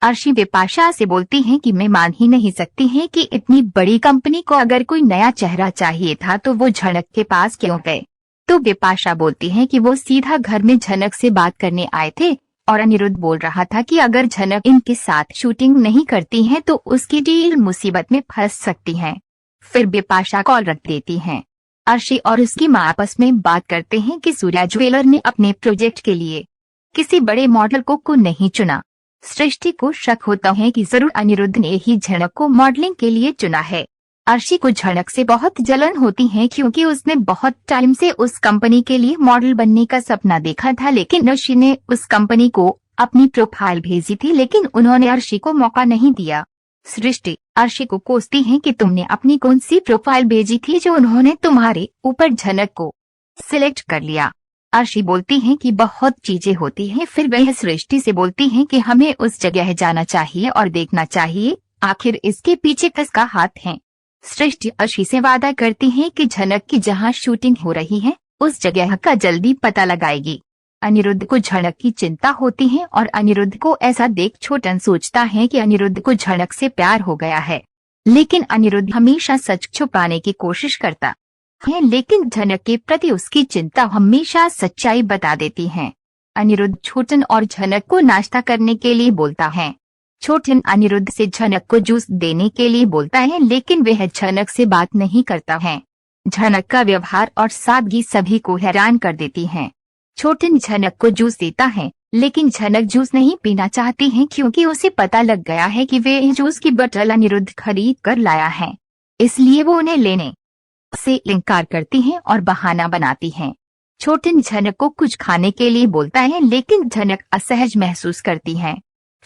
अर्शी बिपाशा से बोलती हैं कि मैं मान ही नहीं सकती हैं कि इतनी बड़ी कंपनी को अगर कोई नया चेहरा चाहिए था तो वो झनक के पास क्यों गए। तो बिपाशा बोलती हैं कि वो सीधा घर में झनक से बात करने आए थे और अनिरुद्ध बोल रहा था कि अगर झनक इनके साथ शूटिंग नहीं करती है तो उसकी डील मुसीबत में फंस सकती है। फिर बिपाशा कॉल रख देती हैं। अर्शी और उसकी मां आपस में बात करते हैं कि सूर्या ज्वेलर ने अपने प्रोजेक्ट के लिए किसी बड़े मॉडल को नहीं चुना। सृष्टि को शक होता है कि जरूर अनिरुद्ध ने ही झनक को मॉडलिंग के लिए चुना है। अर्शी को झनक से बहुत जलन होती है क्योंकि उसने बहुत टाइम से उस कंपनी के लिए मॉडल बनने का सपना देखा था, लेकिन अर्शी ने उस कंपनी को अपनी प्रोफाइल भेजी थी लेकिन उन्होंने अर्शी को मौका नहीं दिया। सृष्टि अर्शी को कोसती है कि तुमने अपनी कौन सी प्रोफाइल भेजी थी जो उन्होंने तुम्हारे ऊपर झनक को सिलेक्ट कर लिया। अर्शी बोलती हैं कि बहुत चीजें होती हैं। फिर वह सृष्टि से बोलती हैं कि हमें उस जगह जाना चाहिए और देखना चाहिए आखिर इसके पीछे किसका हाथ है। सृष्टि अर्शी से वादा करती हैं कि झनक की जहां शूटिंग हो रही है उस जगह का जल्दी पता लगाएगी। अनिरुद्ध को झनक की चिंता होती है और अनिरुद्ध को ऐसा देख छोटन सोचता है कि अनिरुद्ध को झनक से प्यार हो गया है, लेकिन अनिरुद्ध हमेशा सच छुपाने की कोशिश करता है, लेकिन झनक के प्रति उसकी चिंता हमेशा सच्चाई बता देती है। अनिरुद्ध छोटन और झनक को नाश्ता करने के लिए बोलता है। छोटन अनिरुद्ध से झनक को जूस देने के लिए बोलता है, लेकिन वह झनक से बात नहीं करता है। झनक का व्यवहार और सादगी सभी को हैरान कर देती है। छोटन झनक को जूस देता है, लेकिन झनक जूस नहीं पीना चाहती है क्योंकि उसे पता लग गया है कि वे जूस की बोतल अनिरुद्ध खरीद कर लाया है, इसलिए वो उन्हें लेने से इनकार करती हैं और बहाना बनाती हैं। छोटन झनक को कुछ खाने के लिए बोलता है, लेकिन झनक असहज महसूस करती है।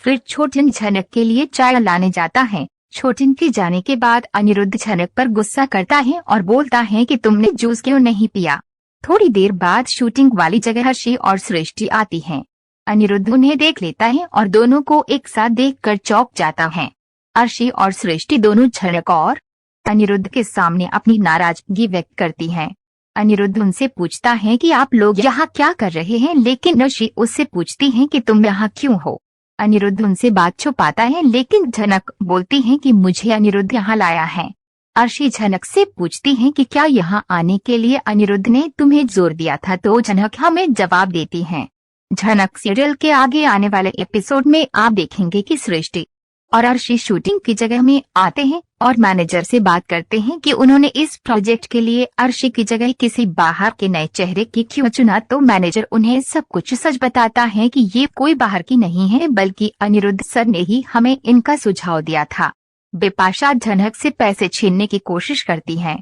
फिर छोटन झनक के लिए चाय लाने जाता है। छोटन के जाने के बाद अनिरुद्ध झनक पर गुस्सा करता है और बोलता है कि तुमने जूस क्यों नहीं पिया। थोड़ी देर बाद शूटिंग वाली जगह अर्शी और सृष्टि आती हैं। अनिरुद्ध उन्हें देख लेता है और दोनों को एक साथ देखकर चौंक जाता है। अर्शी और सृष्टि दोनों झनक और अनिरुद्ध के सामने अपनी नाराजगी व्यक्त करती हैं। अनिरुद्ध उनसे पूछता है कि आप लोग यहाँ क्या कर रहे हैं, लेकिन अर्शी उससे पूछती है कि तुम यहाँ क्यों हो। अनिरुद्ध उनसे बात छुपाता है, लेकिन झनक बोलती है कि मुझे अनिरुद्ध यहाँ लाया है। अर्शी झनक से पूछती है कि क्या यहाँ आने के लिए अनिरुद्ध ने तुम्हें जोर दिया था, तो झनक हमें जवाब देती है। झनक सीरियल के आगे आने वाले एपिसोड में आप देखेंगे कि सृष्टि और अर्शी शूटिंग की जगह में आते हैं और मैनेजर से बात करते हैं कि उन्होंने इस प्रोजेक्ट के लिए अर्शी की जगह किसी बाहर के नए चेहरे की क्यों चुना। तो मैनेजर उन्हें सब कुछ सच बताता है कि ये कोई बाहर की नहीं है, बल्कि अनिरुद्ध सर ने ही हमें इनका सुझाव दिया था। बिपाशा झनक से पैसे छीनने की कोशिश करती है।